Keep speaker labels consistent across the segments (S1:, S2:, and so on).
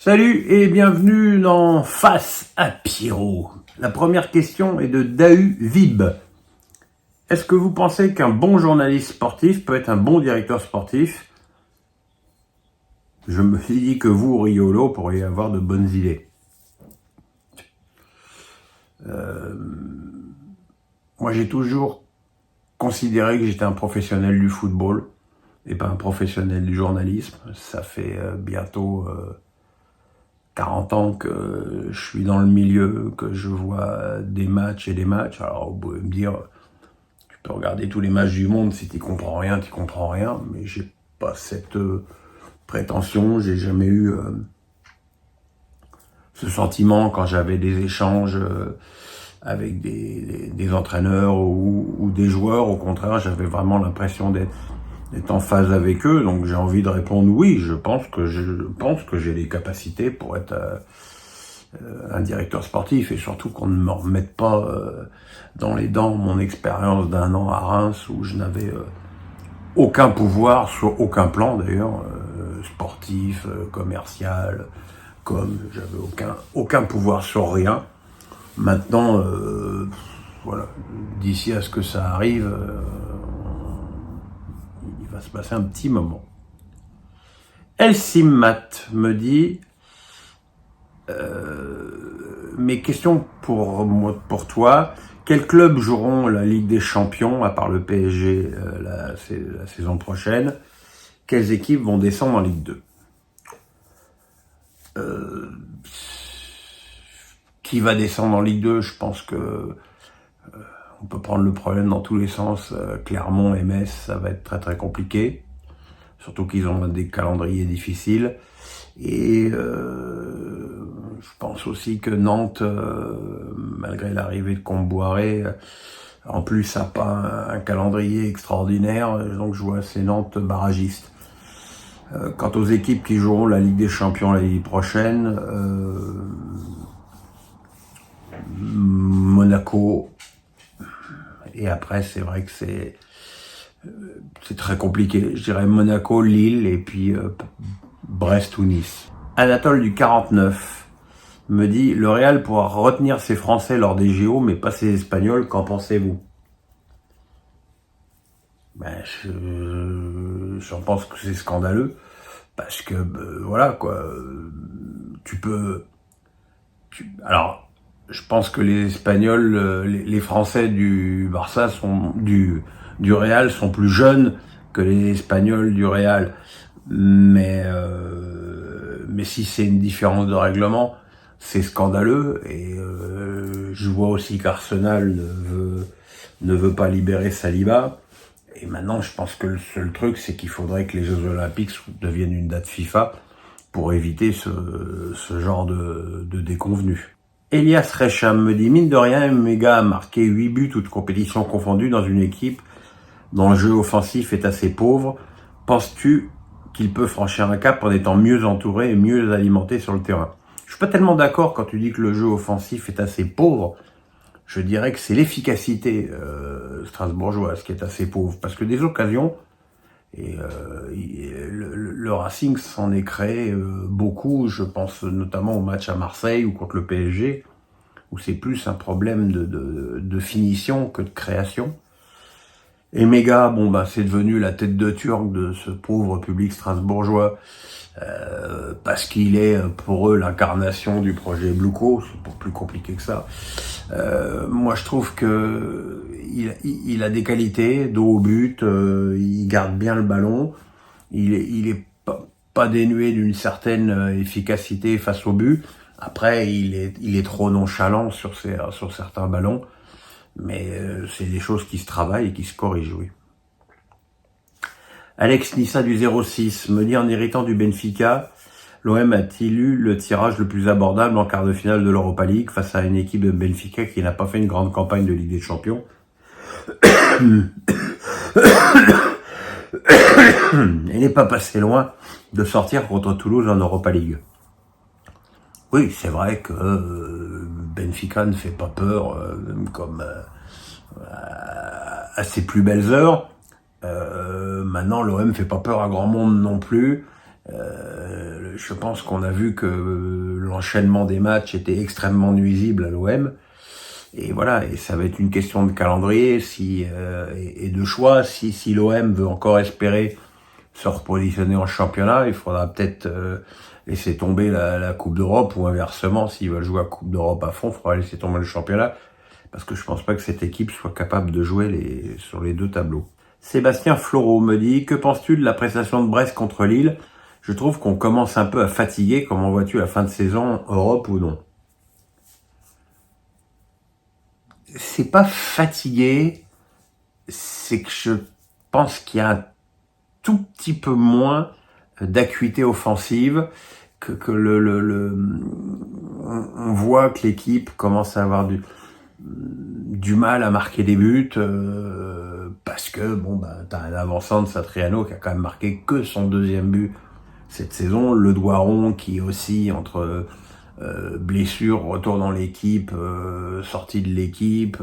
S1: Salut et bienvenue dans Face à Pierrot. La première question est de Dahu Vib. Est-ce que vous pensez qu'un bon journaliste sportif peut être un bon directeur sportif? Je me suis dit que vous, Riolo, pourriez avoir de bonnes idées. Moi, j'ai toujours considéré que j'étais un professionnel du football et pas un professionnel du journalisme. Ça fait bientôt 40 ans que je suis dans le milieu, que je vois des matchs et des matchs. Alors, vous pouvez me dire, tu peux regarder tous les matchs du monde, si t'y comprends rien, mais j'ai pas cette prétention, j'ai jamais eu ce sentiment quand j'avais des échanges avec des entraîneurs ou des joueurs. Au contraire, j'avais vraiment l'impression d'être en phase avec eux, donc j'ai envie de répondre oui, je pense que j'ai les capacités pour être un directeur sportif, et surtout qu'on ne me remette pas dans les dents mon expérience d'1 an à Reims où je n'avais aucun pouvoir sur aucun plan d'ailleurs, sportif, commercial, j'avais aucun pouvoir sur rien. Maintenant, voilà, d'ici à ce que ça arrive, il va se passer un petit moment. Elsimmat me dit mes questions pour toi. Quels clubs joueront la Ligue des Champions à part le PSG la saison prochaine? Quelles équipes vont descendre en Ligue 2? Qui va descendre en Ligue 2? Je pense que on peut prendre le problème dans tous les sens. Clermont et Metz, ça va être très très compliqué. Surtout qu'ils ont des calendriers difficiles. Et je pense aussi que Nantes, malgré l'arrivée de Comboiré, en plus n'a pas un calendrier extraordinaire. Donc je vois ces Nantes barragistes. Quant aux équipes qui joueront la Ligue des Champions l'année prochaine, Monaco, et après c'est vrai que c'est très compliqué. Je dirais Monaco, Lille et puis Brest ou Nice. Anatole du 49 me dit: le Real pourra retenir ses Français lors des JO, mais pas ses Espagnols. Qu'en pensez-vous? J'en pense que c'est scandaleux, parce que voilà quoi. Alors, je pense que les Espagnols, les Français du Barça du Real sont plus jeunes que les Espagnols du Real. Mais si c'est une différence de règlement, c'est scandaleux. Et je vois aussi qu'Arsenal ne veut pas libérer Saliba. Et maintenant, je pense que le seul truc, c'est qu'il faudrait que les Jeux Olympiques deviennent une date FIFA pour éviter ce genre de déconvenus. Elias Recham me dit: mine de rien, Mega a marqué 8 buts toutes compétitions confondues dans une équipe dont le jeu offensif est assez pauvre. Penses-tu qu'il peut franchir un cap en étant mieux entouré et mieux alimenté sur le terrain? Je suis pas tellement d'accord quand tu dis que le jeu offensif est assez pauvre. Je dirais que c'est l'efficacité strasbourgeoise qui est assez pauvre, parce que des occasions, et le Racing s'en est créé beaucoup. Je pense notamment au match à Marseille ou contre le PSG, où c'est plus un problème de finition que de création. Et Mega, c'est devenu la tête de turc de ce pauvre public strasbourgeois, parce qu'il est pour eux l'incarnation du projet Bluco. C'est pas plus compliqué que ça. Moi, je trouve que il a des qualités, dos au but, il garde bien le ballon, il est pas dénué d'une certaine efficacité face au but. Après, il est trop nonchalant sur certains ballons. Mais c'est des choses qui se travaillent et qui se corrigent, oui. Alex Nissa du 06 me dit: en héritant du Benfica, l'OM a-t-il eu le tirage le plus abordable en quart de finale de l'Europa League face à une équipe de Benfica qui n'a pas fait une grande campagne de Ligue des Champions et n'est pas passé loin de sortir contre Toulouse en Europa League. Oui, c'est vrai que Benfica ne fait pas peur, comme à ses plus belles heures. Maintenant, l'OM fait pas peur à grand monde non plus. je pense qu'on a vu que l'enchaînement des matchs était extrêmement nuisible à l'OM. Et voilà, et ça va être une question de calendrier et de choix. Si l'OM veut encore espérer se repositionner en championnat, il faudra peut-être laisser tomber la Coupe d'Europe, ou inversement, s'ils veulent jouer à Coupe d'Europe à fond, il faudra laisser tomber le championnat, parce que je pense pas que cette équipe soit capable de jouer sur les deux tableaux. Sébastien Floreau me dit: que penses-tu de la prestation de Brest contre Lille? Je trouve qu'on commence un peu à fatiguer. Comment vois-tu la fin de saison, Europe ou non? C'est pas fatigué, c'est que je pense qu'il y a un tout petit peu moins d'acuité offensive, que on voit que l'équipe commence à avoir du mal à marquer des buts, parce que t'as un avançant de Satriano qui a quand même marqué que son deuxième but cette saison, le Doiron qui aussi entre blessure, retour dans l'équipe, sortie de l'équipe,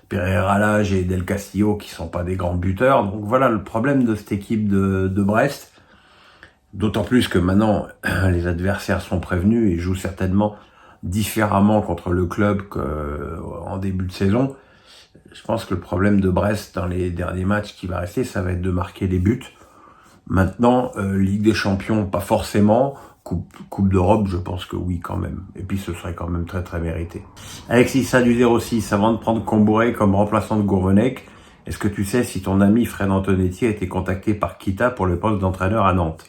S1: Pereira Lage et Del Castillo qui sont pas des grands buteurs. Donc voilà le problème de cette équipe de Brest. D'autant plus que maintenant les adversaires sont prévenus et jouent certainement différemment contre le club qu'en début de saison. Je pense que le problème de Brest dans les derniers matchs qui va rester, ça va être de marquer des buts. Maintenant, Ligue des Champions, pas forcément. Coupe d'Europe, je pense que oui quand même. Et puis ce serait quand même très très mérité. Alexis ça du 06, avant de prendre Combouré comme remplaçant de Gourvenec, est-ce que tu sais si ton ami Fred Antonetti a été contacté par Kita pour le poste d'entraîneur à Nantes?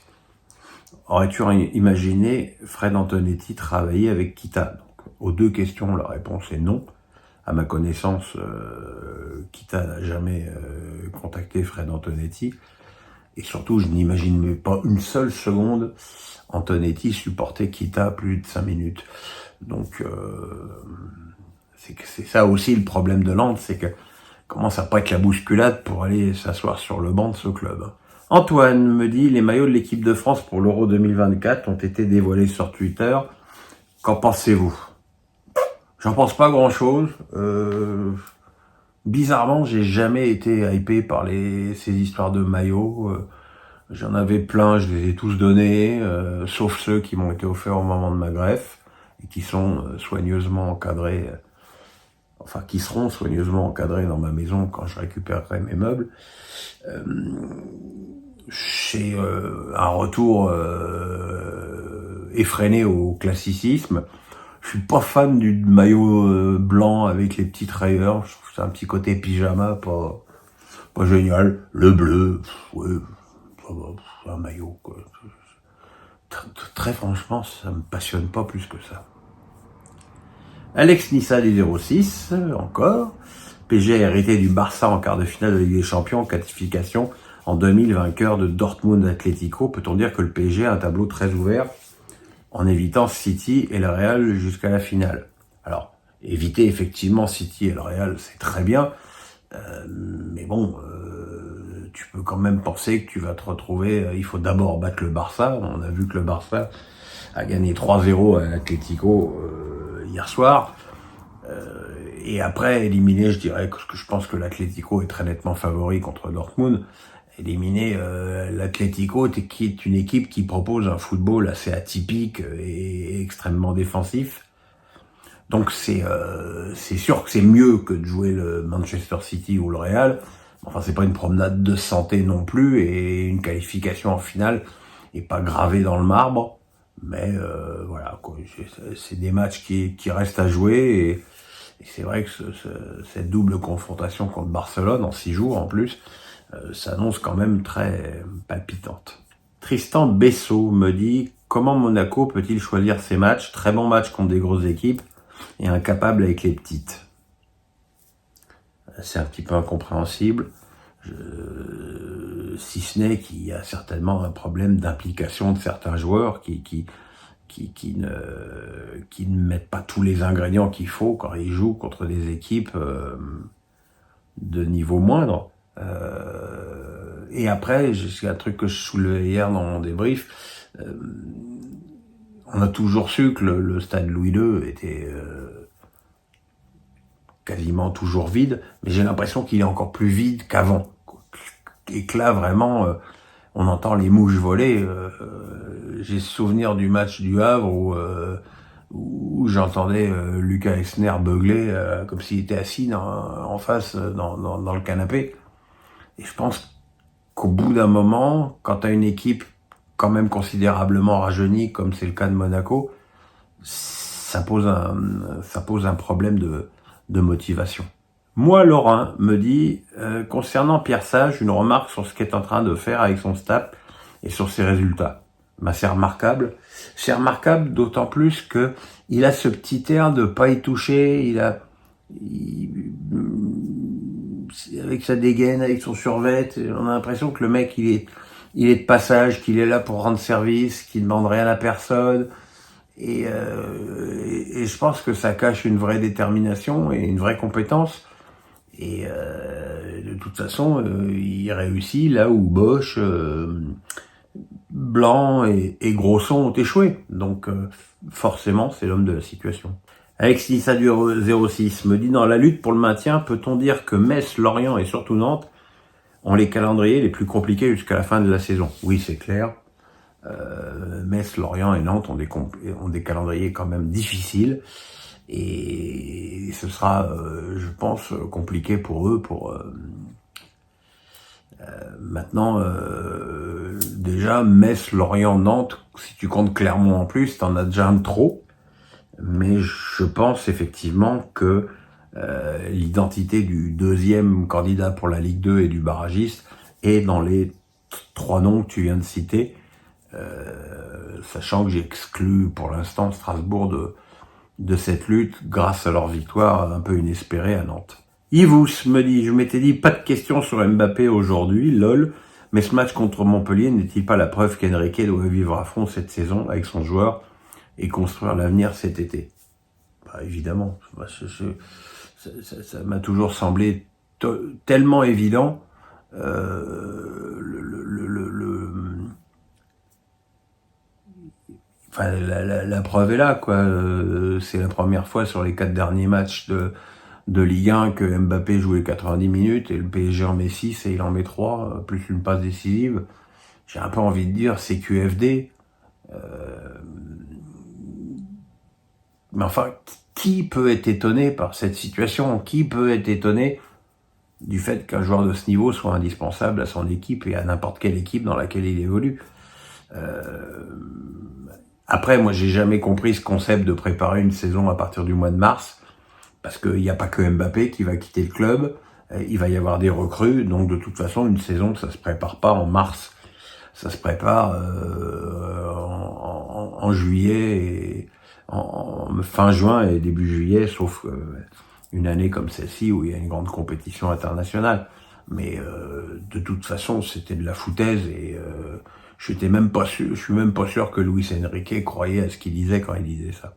S1: Aurais-tu imaginé Fred Antonetti travailler avec Kita? Donc, aux deux questions, la réponse est non. À ma connaissance, Kita n'a jamais contacté Fred Antonetti. Et surtout, je n'imagine même pas une seule seconde Antonetti supporter Kita plus de 5 minutes. Donc, c'est ça aussi le problème de Nantes, c'est que commence à pas être la bousculade pour aller s'asseoir sur le banc de ce club. Antoine me dit: les maillots de l'équipe de France pour l'Euro 2024 ont été dévoilés sur Twitter. Qu'en pensez-vous? J'en pense pas grand-chose. Bizarrement, j'ai jamais été hypé par ces histoires de maillots. J'en avais plein, je les ai tous donnés, sauf ceux qui m'ont été offerts au moment de ma greffe et qui sont soigneusement encadrés, qui seront soigneusement encadrés dans ma maison quand je récupérerai mes meubles. C'est un retour effréné au classicisme. Je suis pas fan du maillot blanc avec les petites rayures. Je trouve que c'est un petit côté pyjama, pas génial. Le bleu, ouais, ça va, c'est un maillot, quoi. Très franchement, ça me passionne pas plus que ça. Alex Nissa des 06, encore. PSG a hérité du Barça en quart de finale de Ligue des Champions, qualification en 2000, vainqueur de Dortmund Atlético. Peut-on dire que le PSG a un tableau très ouvert en évitant City et le Real jusqu'à la finale? Alors, éviter effectivement City et le Real, c'est très bien, mais bon, tu peux quand même penser que tu vas te retrouver, il faut d'abord battre le Barça. On a vu que le Barça a gagné 3-0 à l'Atlético hier soir, et après éliminer, je dirais que je pense que l'Atlético est très nettement favori contre Dortmund. Éliminer l'Atlético, qui est une équipe qui propose un football assez atypique et extrêmement défensif. Donc c'est sûr que c'est mieux que de jouer le Manchester City ou le Real. Enfin, c'est pas une promenade de santé non plus, et une qualification en finale est pas gravée dans le marbre. Mais voilà, quoi, c'est des matchs qui restent à jouer, et c'est vrai que cette double confrontation contre Barcelone en 6 jours en plus, s'annonce quand même très palpitante. Tristan Bessot me dit: comment Monaco peut-il choisir ses matchs? Très bon match contre des grosses équipes et incapable avec les petites. C'est un petit peu incompréhensible, si ce n'est qu'il y a certainement un problème d'implication de certains joueurs qui ne mettent pas tous les ingrédients qu'il faut quand ils jouent contre des équipes de niveau moindre. Et après, c'est un truc que je soulevais hier dans mon débrief, on a toujours su que le stade Louis II était quasiment toujours vide, mais j'ai l'impression qu'il est encore plus vide qu'avant. Et que là, vraiment, on entend les mouches voler. J'ai souvenir du match du Havre où j'entendais Lucas Esner beugler comme s'il était assis en face dans le canapé. Et je pense qu'au bout d'un moment, quand tu as une équipe quand même considérablement rajeunie, comme c'est le cas de Monaco, ça pose un problème de motivation. Moi, Laurent me dit, concernant Pierre Sage, une remarque sur ce qu'il est en train de faire avec son staff et sur ses résultats. Ben, c'est remarquable. C'est remarquable d'autant plus que il a ce petit air de pas y toucher, avec sa dégaine, avec son survêt, on a l'impression que le mec, il est de passage, qu'il est là pour rendre service, qu'il ne demande rien à personne. Et je pense que ça cache une vraie détermination et une vraie compétence. Et de toute façon, il réussit là où Bosch, Blanc et Grosson ont échoué. Donc forcément, c'est l'homme de la situation. Alex Nissa du 06 me dit, dans la lutte pour le maintien, peut-on dire que Metz, Lorient et surtout Nantes ont les calendriers les plus compliqués jusqu'à la fin de la saison? Oui, c'est clair. Metz, Lorient et Nantes ont des calendriers quand même difficiles. Et ce sera, je pense, compliqué pour eux. Maintenant, déjà, Metz, Lorient, Nantes, si tu comptes Clermont en plus, t'en as déjà un de trop. Mais je pense effectivement que l'identité du deuxième candidat pour la Ligue 2 et du barragiste est dans les 3 noms que tu viens de citer, sachant que j'exclus pour l'instant Strasbourg de cette lutte grâce à leur victoire un peu inespérée à Nantes. Yvous me dit, je m'étais dit pas de questions sur Mbappé aujourd'hui, lol, mais ce match contre Montpellier n'est-il pas la preuve qu'Enrique doit vivre à fond cette saison avec son joueur et construire l'avenir cet été? Bah, évidemment, ça m'a toujours semblé tellement évident. Enfin, la preuve est là, quoi. C'est la première fois sur les 4 derniers matchs de Ligue 1 que Mbappé jouait 90 minutes et le PSG en met 6 et il en met 3, plus une passe décisive. J'ai un peu envie de dire c'est QFD. Mais enfin, qui peut être étonné par cette situation? Qui peut être étonné du fait qu'un joueur de ce niveau soit indispensable à son équipe et à n'importe quelle équipe dans laquelle il évolue? Après, moi, j'ai jamais compris ce concept de préparer une saison à partir du mois de mars, parce qu'il n'y a pas que Mbappé qui va quitter le club, il va y avoir des recrues, donc de toute façon, une saison, ça se prépare pas en mars, ça se prépare en juillet, et en fin juin et début juillet, sauf une année comme celle-ci où il y a une grande compétition internationale. Mais de toute façon, c'était de la foutaise et je suis même pas sûr que Luis Enrique croyait à ce qu'il disait quand il disait ça.